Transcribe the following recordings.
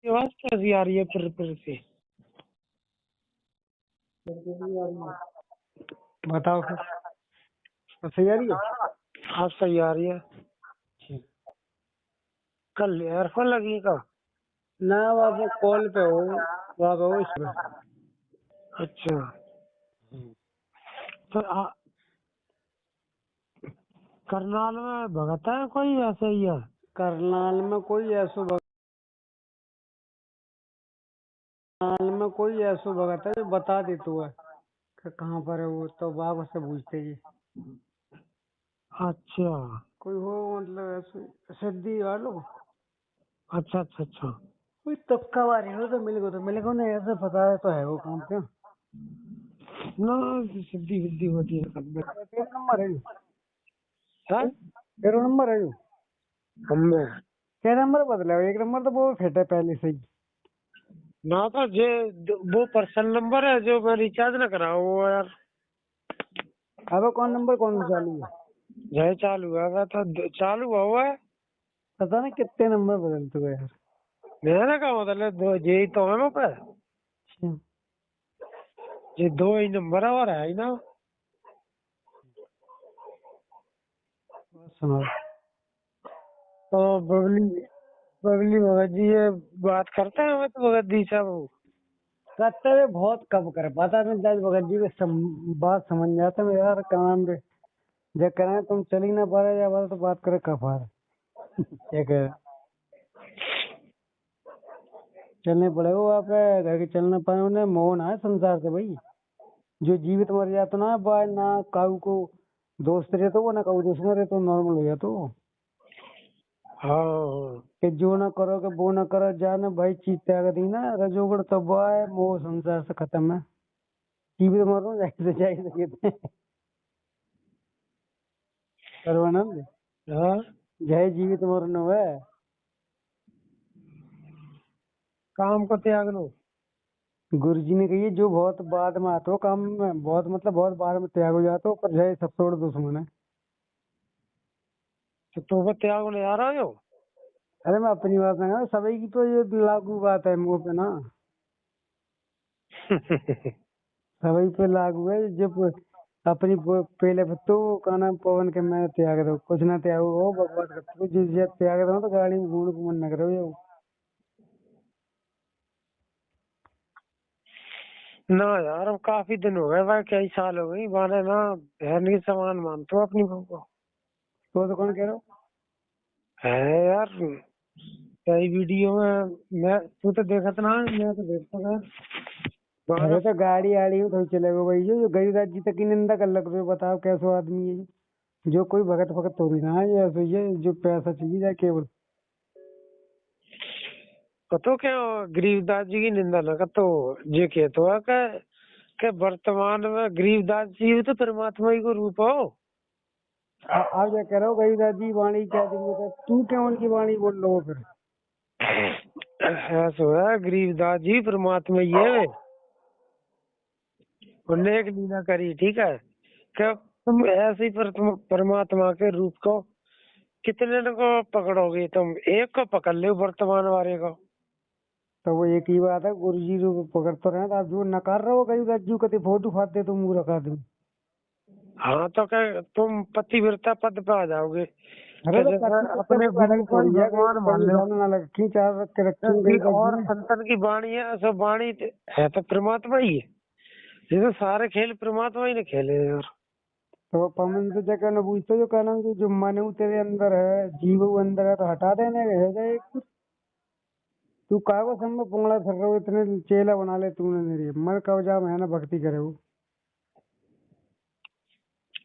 ये आवाज कैसी आ रही है फिर से? बताओ फिर। तो सही आ रही है। हाँ सही आ रही है। कल एयरफोन लगी का? ना आप कॉल पे हो इसमें। अच्छा तो करनाल में भगता है कोई ऐसे ही है? करनाल में कोई ऐसो भगत है जो बता दे तू है कि कहाँ पर है वो, तो बाग से पूछते जी। अच्छा कोई हो मतलब ऐसे सिद्धि वालो। अच्छा अच्छा अच्छा। कोई तुक्का वारी हो तो मिले को नहीं, ऐसे पता है तो है वो काम क्यों। ना सिद्धि विद्धि होती है सब में। तेरा नंबर है जो है तेरा नंबर है जो हमें क्या नंबर बदला है? एक नंबर तो वो फिट है पहले से ही। ना तो जे वो पर्सनल नंबर है जो मैं रिचार्ज ना करा वो यार। अब कौन सा चालू है? जय चालू है वह तो चालू हुआ है। पता नहीं कितने नंबर बदलते हुए यार। मैंने कहा मतलब दो जे ही तो है वो पे। अच्छा, ये दो ही नंबर है और है ही ना। सुनो। तो बबली बबली भगत जी ये बात करते हैं तो भगत जी से वो। करते हुए बहुत कम कर पाता मैं दास भगत जी के बात समझ जाता मैं यार काम रे। जब करें तुम चल ही ना पा रहे या बात तो बात करे कफार एक चलने पड़ेगा वहाँ पे घर के चलना पाए उन्हें मोह ना है संसार से भाई। जो जीवित मर जाता ना बाय ना काऊ को दोस्त रहे तो वो ना काऊ दुश्मन रहे तो नॉर्मल हो जाता वो। हाँ कि जो ना करो कि वो ना करो जाने भाई चीज त्याग दी ना रजोगुण तब आए मोह संसार से खत्म है। जीवित मर रहा हूँ जाए कहते हैं सर्वानंद। हाँ। जय जीवित मरण है। काम को त्याग लो। गुरु जी ने कही जो बहुत बाद में आता हो काम में बहुत मतलब बहुत बाद में त्याग हो जाता हो पर जय सबसे बड़ा दुश्मन है। तो वो त्याग ले आ रहा हो। अरे मैं अपनी बात नहीं कर रहा, सभी की तो ये लागू बात है मुंह पे ना। सभी पे लागू है जब अपनी पहले तो का नाम पवन के मैं त्याग दो कुछ ना त्याग हो बकवास करते हो जिस जब त्याग दो तो गाड़ी में घूमने को मन न करो ये। ना यार अब काफी दिन हो गए भाई कई साल हो गई माने ना बहन की समान मानते हो अपनी बहू को। तो कौन कह रहा हो? है यार कई वीडियो में मैं तू तो देखत ना मैं तो देखता था। अरे बारह तो गाड़ी आड़ी में थोड़ी चलेगा भाई जो गरीबदास जी तक की निंदा कर लग रहे हो बताओ कैसा आदमी है ये? जो कोई भगत भगत थोड़ी ना है ये ऐसे ये जो पैसा चाहिए जाए केवल। तो क्या गरीबदास जी की निंदा न कर तो ये कहते हो के वर्तमान में गरीबदास जी भी तो परमात्मा ही को रूप हो। आप क्या कह रहे हो गरीबदास जी वाणी क्या दिन में तू क्या उनकी वाणी बोल रहे हो फिर? ऐसा है गरीबदास जी परमात्मा ही है। उन्हें एक लीला करी ठीक है क्या तुम ऐसे ही परमात्मा के रूप को कितने को पकड़ोगे तुम एक को पकड़ लो वर्तमान वाले को। तो वो एक ही बात है गुरु जी को पकड़ तो रहे आप जो नकार रहे हो गरीबदास जी को फोटो फाड़ते तुम मुंह रखा दूं। हाँ तो क्या तुम पतिव्रता पद पे आ जाओगे अरे क्या तो जैसे पति कितने अपने कोई गुरु अलग को ही थोड़ी है कहीं भगवान तो मान कहीं लो। जाना ना लग चार रख के रखी है गरीबदास जी और ने। संतन की वाणी है सब वाणी तो परमात्मा ही है। जैसे सारे खेल परमात्मा ही ने खेले हैं यार। तो पवन से जगह न पूछते जो कहना जो मन तेरे अंदर है जीव वो अंदर है तो हटा देने है जाए एक। तू कागज हम में पुंगड़ा फिर रहे हो इतने चेला बना ले तूने मेरी मर कब जा मैं ना भक्ति करे वो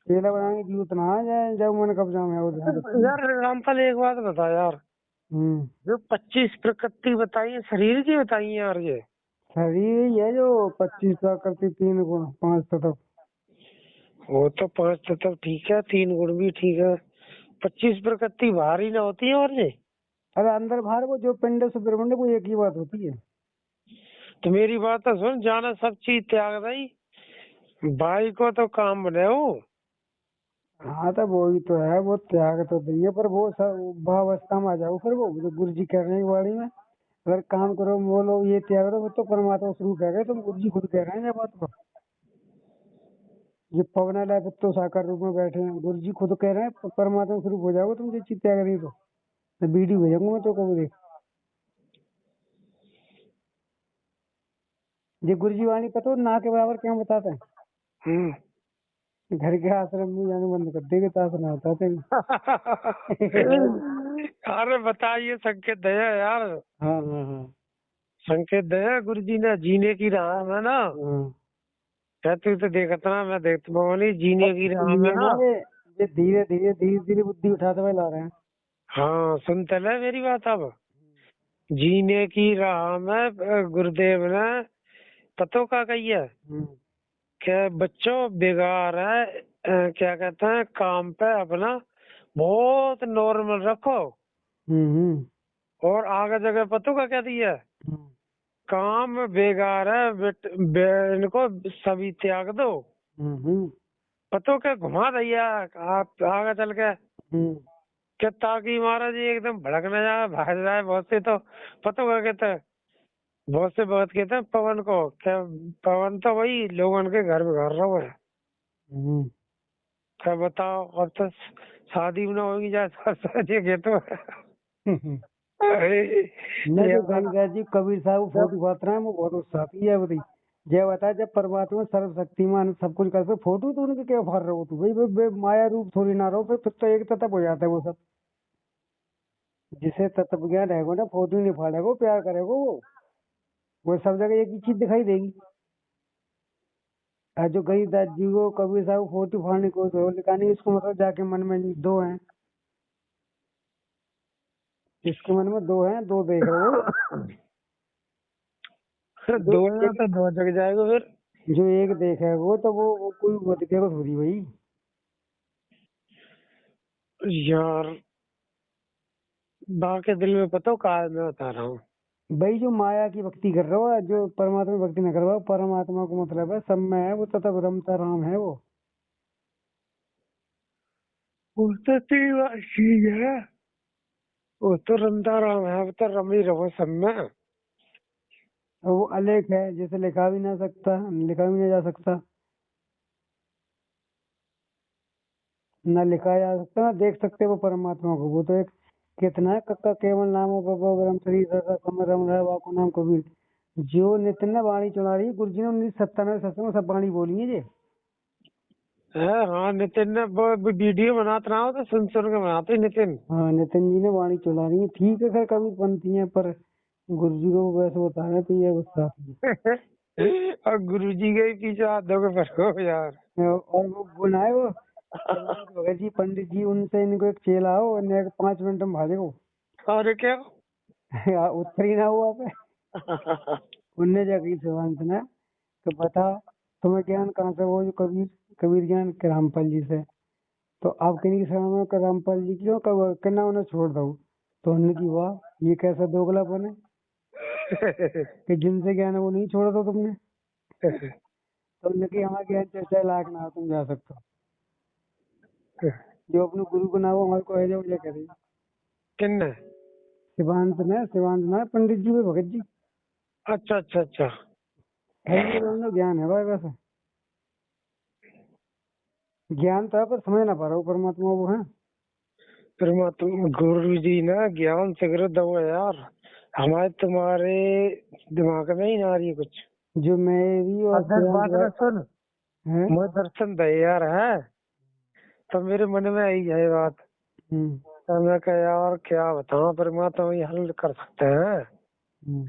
चेला बनाने की जरूरत ना आ जाए जब मन कब जा मैं उधर। यार रामपाल एक बात बता यार। हम्म। जो 25 प्रकृति बताई है शरीर की बताई है यार ये। शरीर ही है जो 25 प्रकृति 3 गुण 5 तत्व। वो तो 5 तत्व ठीक है 3 गुण भी ठीक है। 25 प्रकृति बाहर ही ना होती है और ये। अरे अंदर बाहर वो जो पिंड से ब्रह्मांड वो एक ही बात होती है। तो मेरी बात तो सुन जाना सब चीज त्याग दई भाई को तो काम बने हो। हाँ तो वो ही तो है वो त्याग तो देंगे पर वो सब भावावस्था में आ जाओ फिर वो जो गुरु जी कह रहे हैं वाणी में अगर काम करो बोलो ये त्याग करो वो तो परमात्मा स्वरूप है, तुम गुरु जी खुद कह रहे हैं ये बात को। ये पवन लाए तो साकार रूप में बैठे हैं, गुरु जी खुद कह रहे हैं परमात्मा स्वरूप हो जाओगे तुम, जो चीज त्याग रही तो वीडियो भेजूंगा मैं तो कब देख। ये गुरु जी वाणी पता हो ना के बराबर क्या बताते हैं, घर के आश्रम में जाने बंद कर देंगे तो आश्रम बताते हैं। अरे बताइए, संकेत दया यार, हाँ हाँ हाँ संकेत दया गुरु जी ने जीने की राह में ना, हाँ। कहते तो देखता ना, मैं देखता नहीं जीने की राह में ये ना। ना ये धीरे धीरे बुद्धि उठाते हुए ला रहे हैं। हाँ सुनते ले मेरी बात अब। जीने की राह में गुरुदेव ने पतों का कही है कि बच्चों बेकार है, क्या कहते हैं, काम पे अपना बहुत नॉर्मल रखो, हम्म और आगे जगह पतों का क्या दिया है, हम्म काम बेकार है, इनको सभी त्याग दो। हम्म पतों के घुमा दिया आप आगे चल के, हम्म कि ताकि महाराज जी एकदम भड़क न जाए, भाग जाए। बहुत से तो पतों का कहते हैं, बहुत से बहुत कहते हैं पवन को, क्या पवन तो वही लोगों के घर में घर रहा है। हम्म। क्या बताओ, अब तो शादी भी ना होगी जा ये कहते हैं। अरे मैं जो यार, गंगा जी कबीर साहब जब फोटो बात रहा है वो बहुत उत्साही है बताई। जय बता जब परमात्मा सर्वशक्तिमान सब कुछ करते फोटो तो उनके क्या फाड़ रहे हो तू भाई माया रूप थोड़ी ना रहो, फिर तो एक तत्व हो जाता है वो सब। जिसे तत्व ज्ञान रहेगा ना फोटो नहीं फाड़ेगा वो प्यार करेगा वो सब जगह एक ही चीज दिखाई देगी। और जो गरीबदास जी को कबीर साहब फोटो फाड़ने को तो लिखा नहीं, इसको मतलब जाके मन में दो हैं, इसके मन में दो हैं, दो देख रहे हो। जो दो ना तो दो जग जाएगा फिर। जो एक देखेगा वो कोई वो दिखेगा थोड़ी भाई। यार बाकी दिल में पता हो कहा मैं बता रहा हूँ। भाई जो माया की भक्ति कर रहा हो, जो परमात्मा की भक्ति न कर रहा हो, परमात्मा को मतलब है सब में है वो, तथा रमता राम है वो। वो तो तेरी बात ठीक है, वो तो रमता राम है, वो तो रम ही रहो सब में। और वो अलेख है, जैसे लिखा भी ना सकता, लिखा भी नहीं जा सकता, ना लिखा जा सकता ना देख सकते वो परमात्मा को। वो तो एक कितना है, कक्का केवल नाम है बाबा ब्रह्म श्री सदा कमर रम रहा वाको नाम कबीर। जो नितिन ने वाणी चुना रही गुरु जी ने 1997 सत्संग में सब वाणी बोली है जी। है हाँ, नितिन ने वो वीडियो बनाता रहा हो तो सुन सुन के बनाते ही नितिन। हाँ नितिन जी ने वाणी चला रही है, ठीक है खैर कभी बनती है पर गुरु जी को वैसे बता रहे तो ये गुस्सा आती और गुरुजी के ही पीछे हाथ धो के फटको यार। है। और वो बुलाए वो रघुनाथ भगत जी पंडित जी, उनसे इनको एक चेला हो और 5 मिनट में भागेगो। और क्या। उत्तर ही ना हुआ पे उनने जाके सवाल सुना तो बता तुम्हें ज्ञान कहाँ से, वो जो कबीर कबीर ज्ञान के रामपाल जी से। तो आप किन्हीं की शरण में कर रामपाल जी क्यों करना उन्हें छोड़ दो। तो उन्होंने की वाह ये कैसा दोगलापन है कि जिनसे ज्ञान है वो नहीं छोड़ा था तुमने। तो उन्होंने की हमारा ज्ञान चर्चा लायक ना हो तुम जा सकते हो, जो अपने गुरु को ना हो हमारे को है जो ये करे। किन्ने? शिवांत ना पंडित जी में भगत जी अच्छा अच्छा अच्छा। है, ये दोनों ज्ञान है भाई वैसे। ज्ञान तो है पर समझ ना पा रहा हूँ परमात्मा वो है। परमात्मा गुरु जी ना ज्ञान सगरे दो यार, हमारे तुम्हारे दिमाग में ही ना आ रही है कुछ। जो मेरी और अगर बात ना सुन, है। मैं दर्शन दे यार है, तो मेरे मन में आई है बात। हम्म तो मैं कहा यार क्या बताऊं, परमात्मा ये हल कर सकते हैं। हम्म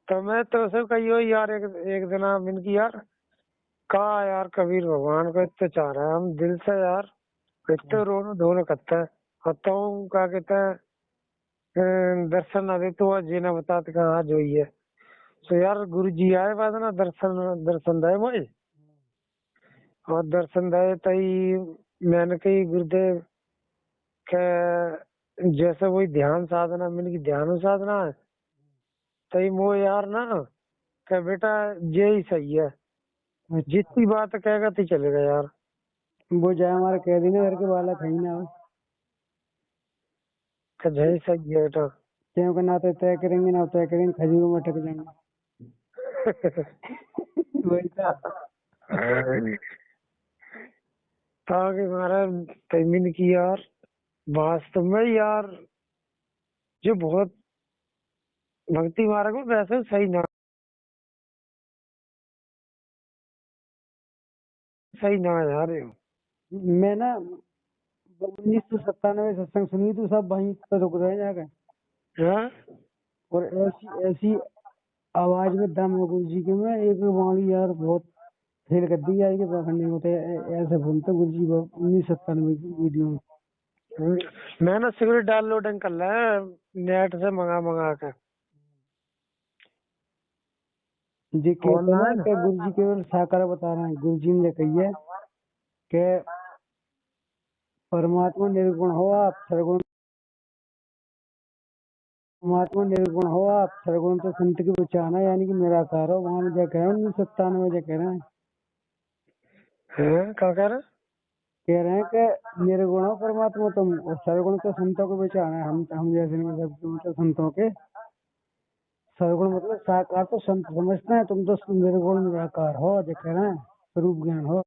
तो मैं तो सब कहियो यार, एक दिन मैंने की यार, कहा यार कबीर भगवान को इतना चाह रहा है हम दिल से यार, इतने रोनो धोनो करता है। बताऊं क्या कहते हैं, दर्शन ना दे तो आज ये ना बताते कहा आज हुई है। तो यार गुरु जी आए बाद ना दर्शन दर्शन दे मुझे, और दर्शन दे तई मैंने कही गुरुदेव के जैसे वही ध्यान साधना, मैंने की ध्यान साधना है तई वो यार ना कह बेटा ये ही सही है, अच्छा। जितनी बात कहेगा तो चलेगा यार। वो जाए हमारे कह दी ना घर के बालक है ही ना। कह जय सही है बेटा। क्योंकि ना तो तय करेंगे ना तय करेंगे, खजूरों में अटक जाएंगे। वही था। ताकि हमारा तमीन की यार वास्तव में यार जो बहुत भक्ति मार्ग में वैसे सही ना जा रहे हो। मैं ना 1997 सत्संग सुनी तो सब वहीं पर रुक रहे जाकर, हाँ? और ऐसी ऐसी आवाज में दम है गुरु जी के में, एक वाणी यार बहुत फेल कर दी जाएगी, प्रखंड नहीं होते ऐसे बोलते गुरु जी 1997 की वीडियो में। मैं ना सिगरेट डाउनलोडिंग कर रहा है नेट से मंगा कर। जी कहते ना ऑनलाइन कि गुरु जी केवल साकार बता रहे हैं। गुरु जी ने कही है कि परमात्मा निर्गुण हो आप सर्वगुण, परमात्मा निर्गुण हो आप सर्वगुण तो संत की पहचान है, यानी कि निराकार हो। वहां में क्या कह रहे हैं 1997 कह रहे हैं, क्या कह रहे हैं? कह रहे हैं कि निर्गुण हो परमात्मा तुम, और सर्वगुण तो संतों को पहचान है। हम जैसे मतलब संतों के सर्वगुण मतलब साकार तो संत समझते हैं, तुम तो निर्गुण निराकार हो। जो कह रहे हैं स्वरूप ज्ञान हो,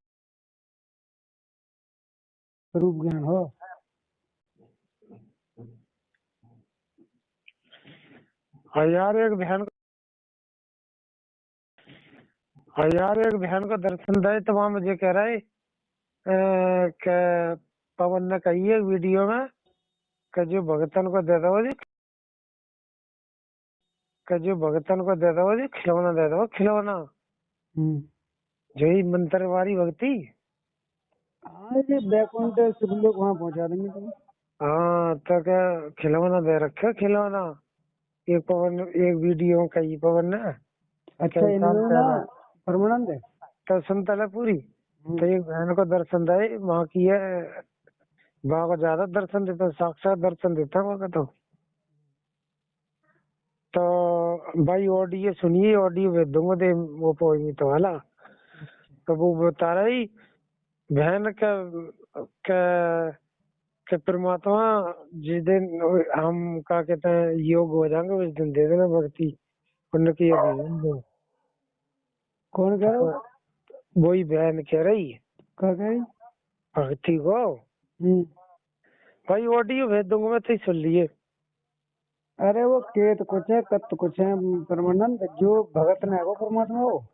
स्वरूप ज्ञान हो। यार एक बहन को दर्शन दे तो वहां मुझे कह रहा है कि पवन ने कही है वीडियो में कि जो भगतन को दे दो जी, कि जो भगतन को दे दो जी खिलौना दे दो, खिलौना जो ही मंत्रवारी भक्ति। हाँ ये बैकुंठ सब लोग वहाँ पहुँचा देंगे तुम्हें। हाँ तो क्या खिलौना दे रखे, खिलौना एक वीडियो कही पवन ने। अच्छा इनमें ना परमानंद है तो सुनता है पूरी। तो एक बहन को दर्शन दे वहाँ की है, वहाँ को ज्यादा दर्शन देता, साक्षात दर्शन देता वहाँ का। तो भाई ऑडियो सुनिए, ऑडियो भेज दूंगा दे वो पोई तो वाला। तो वो बता रही बहन के परमात्मा जिस दिन हम क्या कहते हैं योग हो जाएंगे उस दिन दे देना भक्ति उनकी अभियान दो। कौन कह रहा है? वही बहन कह रही क्या कह रही? भक्ति को। भाई ऑडियो भेज दूंगा मैं, तो सुन लिए। अरे वो केत कुछ है कत कुछ है परमानंद, जो भगत ने वो परमात्मा हो।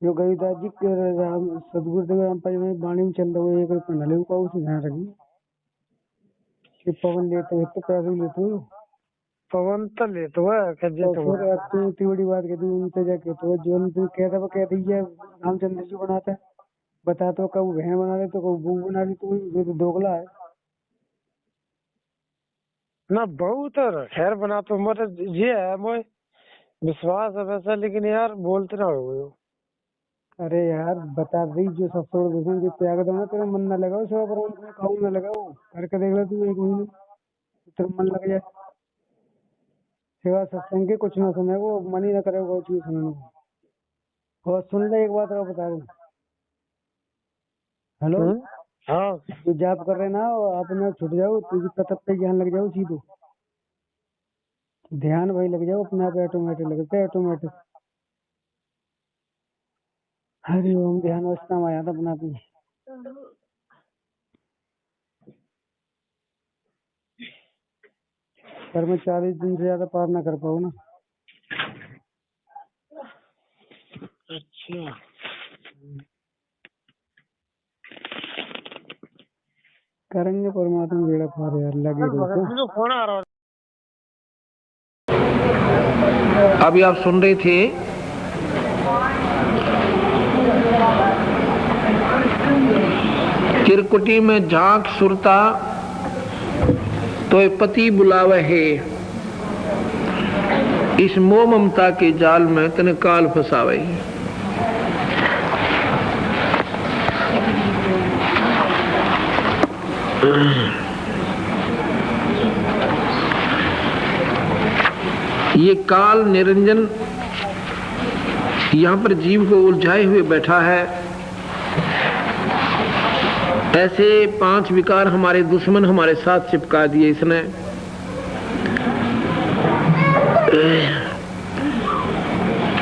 जो गरीदास जी के राम सदगुरुदेव राम पाई वाणी में चल रहे एक रुपये नले का उसे ध्यान रखिए कि पवन लेते हो तो पैसे लेते हो। पवन तो ले तो है तो फिर अब तो इतनी बड़ी बात कहती उनसे जाके तो जो तुम कहता वो कह दीजिए रामचंद्र जी बनाता है, बता तो कब बहन बना रहे तो कब बहू बना रही, तो दोगला है ना। बहुत खैर बना तो मेरे ये है मोए विश्वास है वैसा, लेकिन यार बोलते ना हो। अरे यार बता दी जो सब छोड़ दे जो त्याग दो ना, तेरा मन ना लगाओ सेवा पर में खाऊ ना लगाओ, करके देख लो तू 1 महीने तेरा मन लग जाए। सेवा सत्संग के कुछ ना सुने वो मन ही ना करे वो चीज सुनने को। और सुन ले एक बात और बता दूं, हेलो हाँ जो जाप कर रहे ना अपने छुट जाओ, तुझे तत्व पे ज्ञान लग जाओ सीधो, ध्यान वही लग जाओ अपने आप ऑटोमेटिक लगता है ऑटोमेटिक। हरि ओम ध्यान वस्ता आया था अपना भी। पर मैं 40 दिन से ज्यादा पार ना कर पाऊँ ना। अच्छा करेंगे परमात्मा बेड़ा पार यार, लगे रहो। फोन आ रहा है। अभी आप सुन रहे थे किरकुटी में झांक सुरता तो पति बुलावे है, इस मोह ममता के जाल में तने काल फसावे। ये काल निरंजन यहाँ पर जीव को उलझाए हुए बैठा है। ऐसे 5 विकार हमारे दुश्मन हमारे साथ चिपका दिए इसने।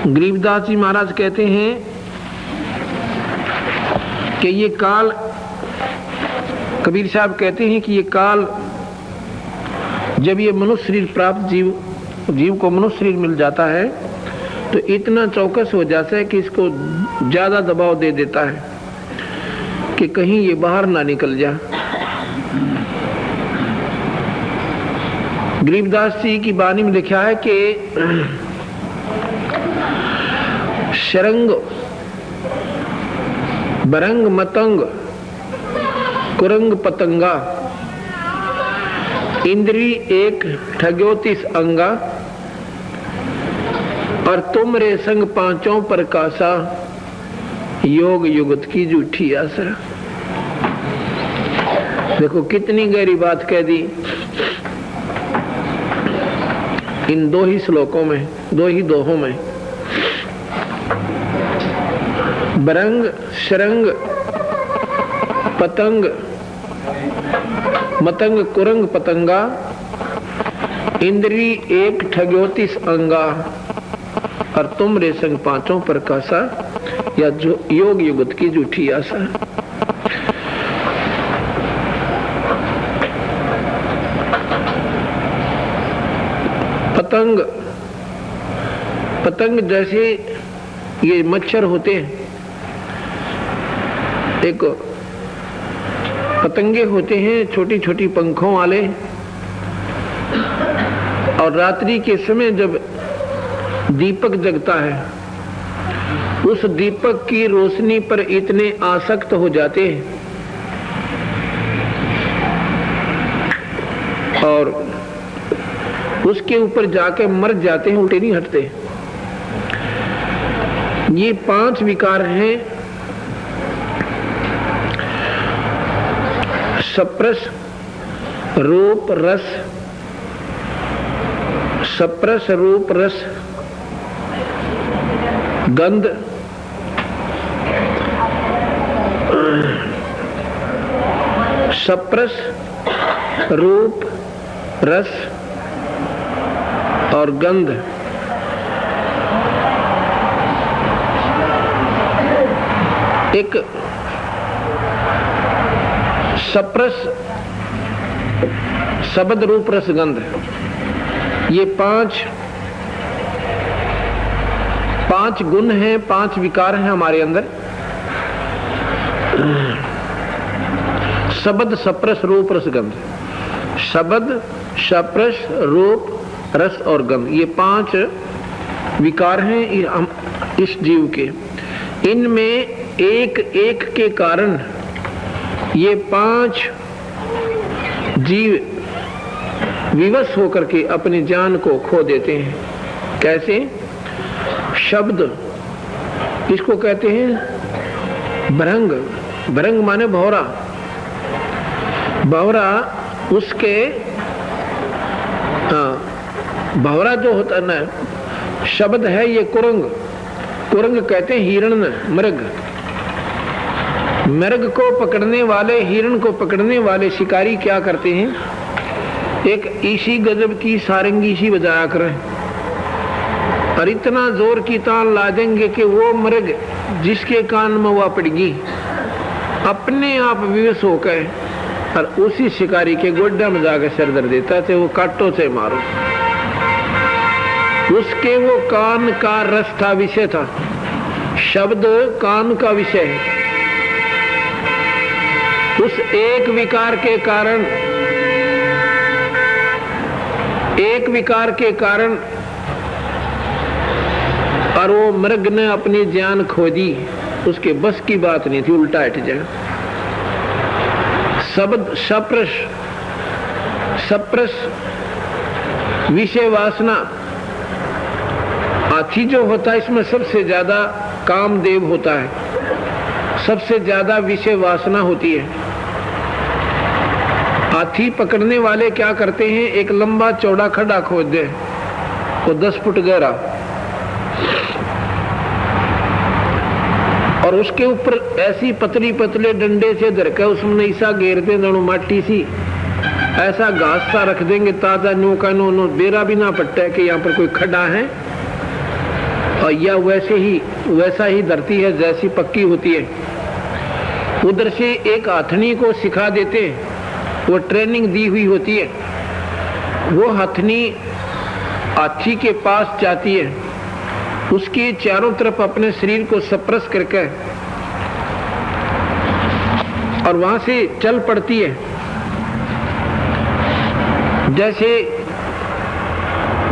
गरीबदास जी महाराज कहते हैं कि ये काल, कबीर साहब कहते हैं कि ये काल, जब ये मनुष्य शरीर प्राप्त जीव को मनुष्य शरीर मिल जाता है तो इतना चौकस हो जाता है कि इसको ज्यादा दबाव दे देता है कि कहीं ये बाहर ना निकल जा। गरीबदास जी की वाणी में लिखा है कि शरंग बरंग मतंग कुरंग पतंगा इंद्री एक ठग्योतिस अंगा और तुम रे संग पांचों प्रकाशा योग युगत की झूठी आशा। देखो कितनी गहरी बात कह दी इन दो ही श्लोकों में, दो ही दोहों में। बरंग शरंग पतंग मतंग कुरंग पतंगा इंद्री एक ठग्योतिस अंगा और तुम रे संग पांचों प्रकाशा या जो योग युगत की झूठी आशा। पतंग, पतंग जैसे ये मच्छर होते हैं, एक पतंगे होते हैं छोटी छोटी पंखों वाले, और रात्रि के समय जब दीपक जगता है उस दीपक की रोशनी पर इतने आसक्त हो जाते हैं और उसके ऊपर जाके मर जाते हैं, उल्टे नहीं हटते। ये 5 विकार हैं। सप्रस रूप रस, सप्रस रूप रस गंध, सप्रस रूप रस और गंध। एक सप्रस शब्द रूप रस गंध, ये 5 गुण हैं, 5 विकार हैं हमारे अंदर। शब्द सप्रस रूप रस गंध, शब्द सप्रस रूप रस और गंध, ये 5 विकार हैं इस जीव के। इनमें एक एक के कारण ये 5 जीव विवश होकर के अपनी जान को खो देते हैं। कैसे? शब्द, इसको कहते हैं भरंग। भरंग माने भौरा। भौरा उसके भौरा जो होता है ना, शब्द है ये कुरंग। कुरंग कहते हैं हिरण, मृग। मृग को पकड़ने वाले, हिरण को पकड़ने वाले शिकारी क्या करते हैं? एक इसी गजब की सारंगी सी बजाया करें और इतना जोर की ताल ला देंगे कि वो मृग जिसके कान में हुआ पड़गी अपने आप विवश होकर और उसी शिकारी के गोड्डा में जाकर सर दर देता थे, वो काटो से मारो। उसके वो कान का रस था, विषय था। शब्द कान का विषय है। उस एक विकार के कारण, एक विकार के कारण और वो मृग ने अपनी जान खो दी। उसके बस की बात नहीं थी, उल्टा हट जाए। शब्द सप्रस, सप्रस विषय वासना। हाथी जो होता है इसमें सबसे ज्यादा कामदेव होता है, सबसे ज्यादा विषय वासना होती है। हाथी पकड़ने वाले क्या करते हैं? एक लंबा चौड़ा खड्डा खोद दे, वो 10 फुट गहरा, और उसके ऊपर ऐसी पतली पतले डंडे से धरकर उसमें ऐसा घेर दे दोनों माटी सी ऐसा घास सा रख देंगे ताजा, नो का नो बेरा भी ना पट्टा कि यहाँ पर कोई खड्डा है, और या वैसा ही धरती है जैसी पक्की होती है। उधर से एक हथनी को सिखा देते हैं, वो ट्रेनिंग दी हुई होती है। वो हथनी हाथी के पास जाती है, उसके चारों तरफ अपने शरीर को स्पर्श करके और वहां से चल पड़ती है। जैसे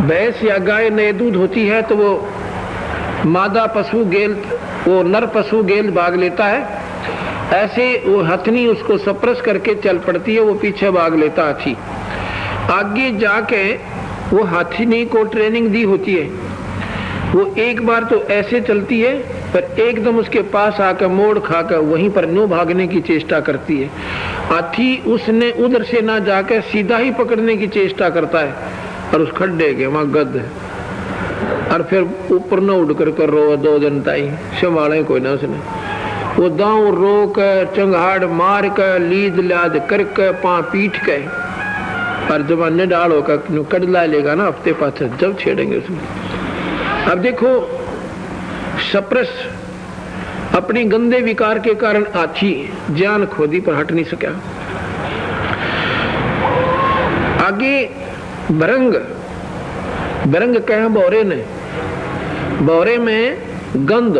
भैंस या गाय नए दूध होती है तो वो मादा पशु गेल, वो नर पशु गेल भाग लेता है, ऐसे वो हथनी उसको स्पर्श करके चल पड़ती है, वो पीछे भाग लेता हाथी। आगे जाके वो हथनी को ट्रेनिंग दी होती है, वो एक बार तो ऐसे चलती है पर एकदम उसके पास आकर मोड़ खाकर वहीं पर न्यू भागने की चेष्टा करती है। हाथी उसने उधर से ना जाकर सीधा ही पकड़ने की चेष्टा करता है और उस खड्डे के वहां गद है, और फिर ऊपर न उड़ कर रो, दो जनता ही संभाले कोई ना उसने। वो दांव रोक चंगाड़ मार कर लीद लाद करके पा पीट के और जमाने डाल होकर कड़ला लेगा ना हफ्ते पास जब छेड़ेंगे उसमें। अब देखो सप्रस अपनी गंदे विकार के कारण हाथी जान खोदी पर हट नहीं सका। आगे बरंग कहे बोरे ने, बोरे में गंध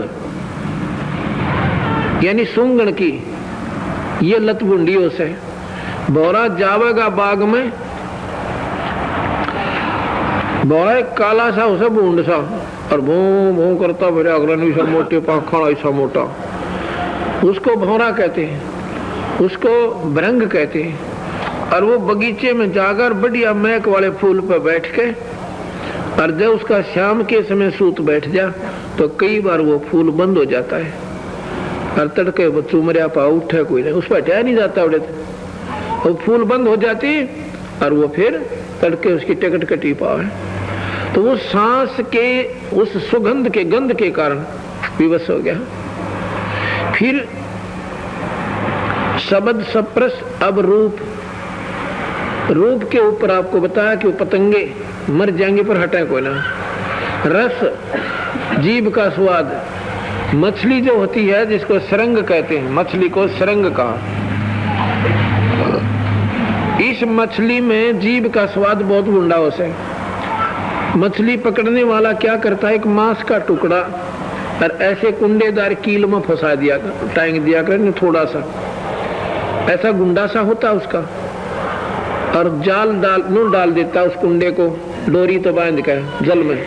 यानी सूंगण की ये लत बुंडियों से बोरा जावेगा बाग में, बोरा एक काला सा उसे बूंद सा और भू भू करता मेरे अग्रणी सा मोटे पाखड़ ऐसा मोटा, उसको भौरा कहते हैं, उसको बरंग कहते हैं। और वो बगीचे में जाकर बढ़िया महक वाले फूल पर बैठ के, और जब उसका शाम के समय सूत बैठ जा तो कई बार वो फूल बंद हो जाता है और तड़के वो चुमरिया पा उठे कोई नहीं, उस पर हटाया नहीं जाता, उड़े वो फूल बंद हो जाती और वो फिर तड़के उसकी टिकट कटी पावे। तो वो सांस के उस सुगंध के गंध के कारण विवश हो गया। फिर शब्द सप्रस, अब रूप के ऊपर आपको बताया कि वो पतंगे मर जाएंगे पर हटाए कोई ना। रस, जीभ का स्वाद, मछली जो होती है जिसको सरंग कहते हैं, मछली को सरंग कहा, इस मछली में जीभ का स्वाद बहुत गुंडा हो से। मछली पकड़ने वाला क्या करता है, एक मांस का टुकड़ा और ऐसे कुंडेदार कील में फंसा दिया, टांग दिया कर थोड़ा सा, ऐसा गुंडा सा होता उसका, और जाल डाल देता उस कुंडे को, डोरी तो बांध के जल में,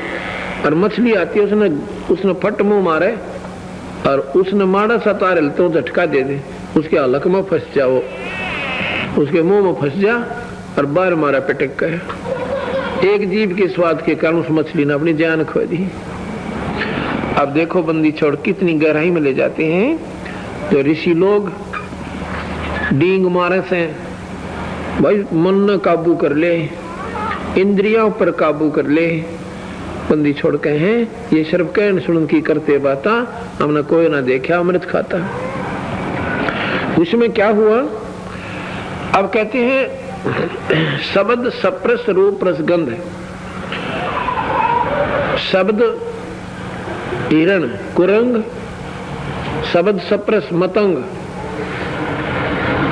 और मछली आती है, उसने फट मुंह मारे और उसने माड़ा सा तारल तो झटका दे दे, उसके हलक में फंस जाओ, उसके मुंह में फंस जा और बार मारा पिटक के। एक जीभ के स्वाद के कारण उस मछली ने अपनी जान खो दी। अब देखो बंदी छोड़ कितनी गहराई में ले जाते हैं। तो ऋषि लोग डींग मारे से भाई मन न काबू कर ले, इंद्रियों पर काबू कर ले। बंदी छोड़ के हैं ये शर्फ कहन सुन की करते बाता, हमने कोई ना देखा अमृत खाता। उसमें क्या हुआ, अब कहते हैं शब्द सप्रस रूप रसगंध। शब्द हिरण कुरंग, शब्द सप्रस मतंग,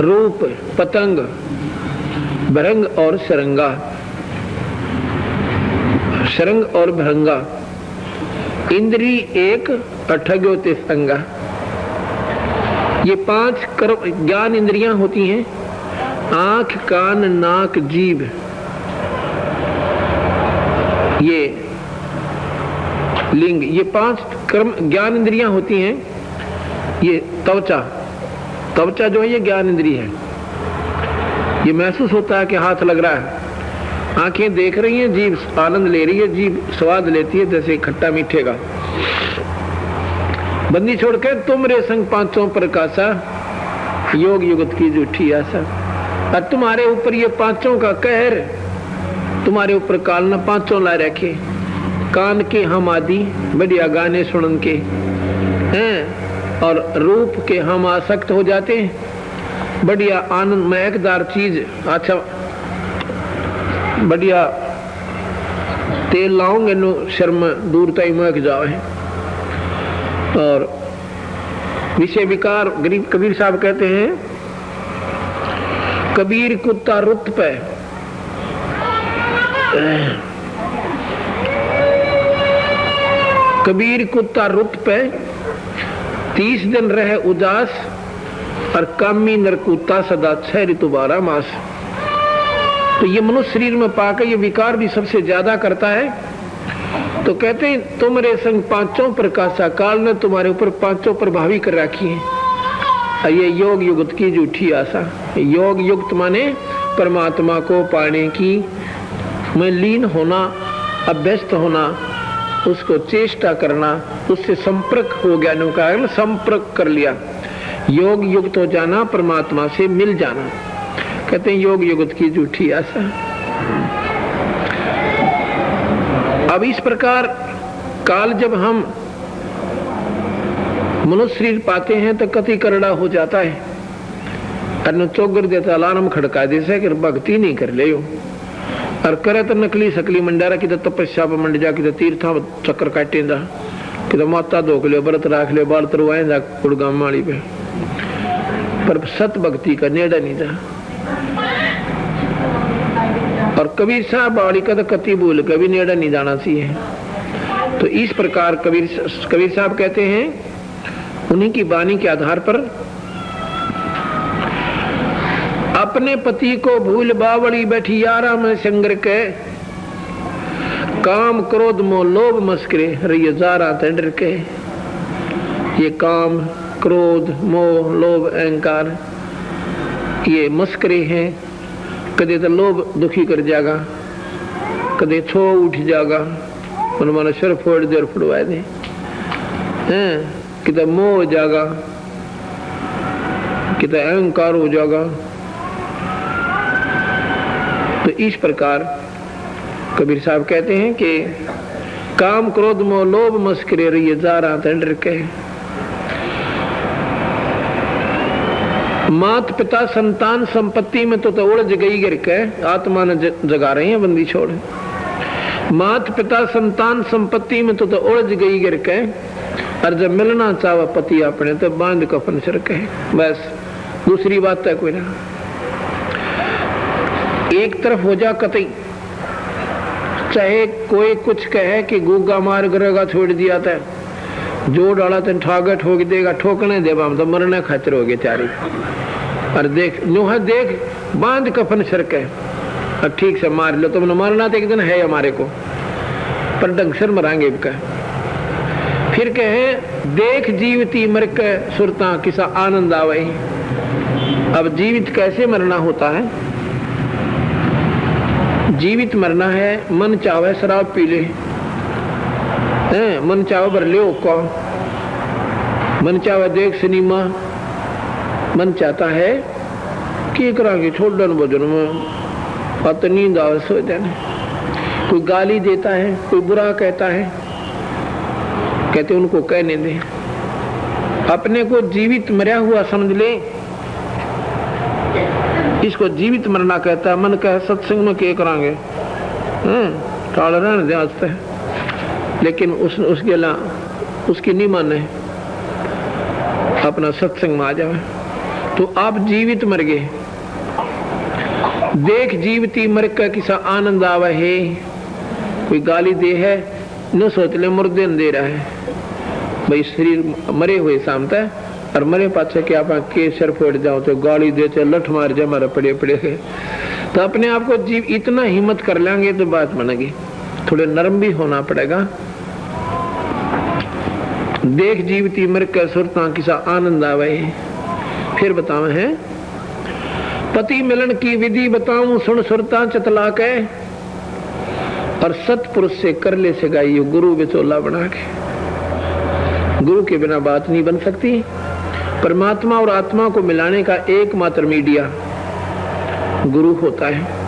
रूप पतंग, भरंग और सरंगा, शरंग और भरंगा। इंद्री एक अठग्योते संगा। ये 5 कर्म ज्ञान इंद्रियां होती हैं, आंख कान नाक जीभ, ये लिंग, ये 5 कर्म ज्ञान इंद्रियां होती हैं। ये त्वचा जो है ये ज्ञान इंद्रिय है, ये महसूस होता है कि हाथ लग रहा है, आंखें देख रही हैं, जीभ आनंद ले रही है, जीभ स्वाद लेती है जैसे खट्टा मीठे का। बंदी छोड़ के तुम रे संग 5 प्रकाशा, योग युगत की झूठी आशा। और तुम्हारे ऊपर ये 5 का कहर, तुम्हारे ऊपर काल न 5 ला रखे, कान के हम आदि बढ़िया गाने सुनन के हैं, और रूप के हम आसक्त हो जाते हैं, बढ़िया आनंद महकदार चीज, अच्छा बढ़िया तेल लाओगे नो शर्म दूर तक महक जाए। और विषय विकार गरीब कबीर साहब कहते हैं, कबीर कुत्ता रुत पे कबीर कुत्ता रुत पे 30 दिन रहे उदास, और कामी नरकुत्ता सदा 6 ऋतु 12 मास। तो ये मनुष्य शरीर में पाकर ये विकार भी सबसे ज्यादा करता है। तो कहते हैं तुम्हारे संग 5 प्रकाशा काल ने तुम्हारे ऊपर 5 प्रभावी कर रखी है। ये योग युक्त की झूठी आशा। योग युक्त माने परमात्मा को पाने की में लीन होना, अभ्यस्त होना, उसको चेष्टा करना, उससे संपर्क हो गया, नुका संपर्क कर लिया। योग युक्त हो जाना, परमात्मा से मिल जाना, कहते हैं योग युक्त की झूठी आशा। अब इस प्रकार काल जब हम मनुष्य शरीर पाते हैं तो कति करड़ा हो जाता है। अन्न चौगर देता अलार्म खड़का देसे कि भक्ति नहीं कर ले और करे तो नकली सकली मंडारा की तो तपस्या पर मंड जा, की तो तीर्था चक्कर काटे जा, कि तो माता धोक ले, व्रत राख ले, बाल तरवाए जा गुड़गाम माड़ी पे, पर सत भक्ति का नेड़ा नहीं जा। और कबीर साहब बाड़ी का तो कति भूल कभी नेड़ा नहीं जाना चाहिए। तो इस प्रकार कबीर साहब कहते हैं, उन्हीं की वाणी के आधार पर अपने पति को भूल बावड़ी बैठी यारा में संगर के, काम क्रोध मोह लोभ मस्करे रही जारा तंडर के। ये काम क्रोध मोह लोभ अहंकार ये मस्करे हैं। कदे तो लोभ दुखी कर जाएगा, कदे छो उठ जाएगा, मन सिर फोड़ दे और फुड़वा दे, कितना मोह हो जाएगा, कितना अहंकार हो जाएगा। तो इस प्रकार कबीर साहब कहते हैं कि काम क्रोध मोह लोभ मस्करे रही जारा तंडर के। मात पिता संतान संपत्ति में तो उलझ गई गिर के, आत्मा ने जगा रहे हैं बंदी छोड़। मात पिता संतान संपत्ति में तो उलझ गई गिर के, और जब मिलना चाहे पति अपने तो बांध कफन सिर के। बस दूसरी बात है कोई ना। एक तरफ हो जा कतई, चाहे कोई कुछ कहे कि गुग्गा मार करेगा छोड़ दिया था, जो डाला तेन ठागा ठोक देगा, ठोकने दे हम तो मरने खातिर हो गए त्यारी। और देख नुहा देख बांध कफन सिर के, और ठीक से मार लो, तुमने मारना तो एक दिन है हमारे को, पर ढंग से मरांगे इनका। फिर कहे देख जीवती मर के सुरता किसा आनंद आवे। अब जीवित कैसे मरना होता है? जीवित मरना है, मन चाहे शराब पी ले, मन चाहे भर ले को, मन चाहे देख सिनेमा, मन चाहता है कि करांगे छोड़ दन भोजन में, पत नींद आवे सो जाने। कोई गाली देता है, कोई बुरा कहता है, कहते उनको कहने दे। अपने को जीवित मरा हुआ समझ ले, इसको जीवित मरना कहता है। मन कहे सत्संग में क्या करांगे, टाल रहने दे आज तक, लेकिन उसके अलावा उसकी नहीं माने, अपना सत्संग में आ जाए। तो आप जीवित मर गए। देख जीवती मर का किसा आनंद आवा है। कोई गाली दे है न सोच ले मुर्दे दे रहा है, भाई शरीर मरे हुए सामता है, और मरे पाछे के आप के सर फोड़ जाओ तो गाली देते लठ मार जा मारा पड़े पड़े। तो अपने आप को जीव इतना हिम्मत कर लेंगे तो बात बनेगी। थोड़े नरम भी होना पड़ेगा। देख जीवती मर के सुरता किसा आनंद आवे। फिर बतावे हैं, पति मिलन की विधि बताऊं सुन सुरता चतला के, और सतपुरुष से कर ले सगाई गुरु बिचौला बना के। गुरु के बिना बात नहीं बन सकती। परमात्मा और आत्मा को मिलाने का एकमात्र मीडिया गुरु होता है।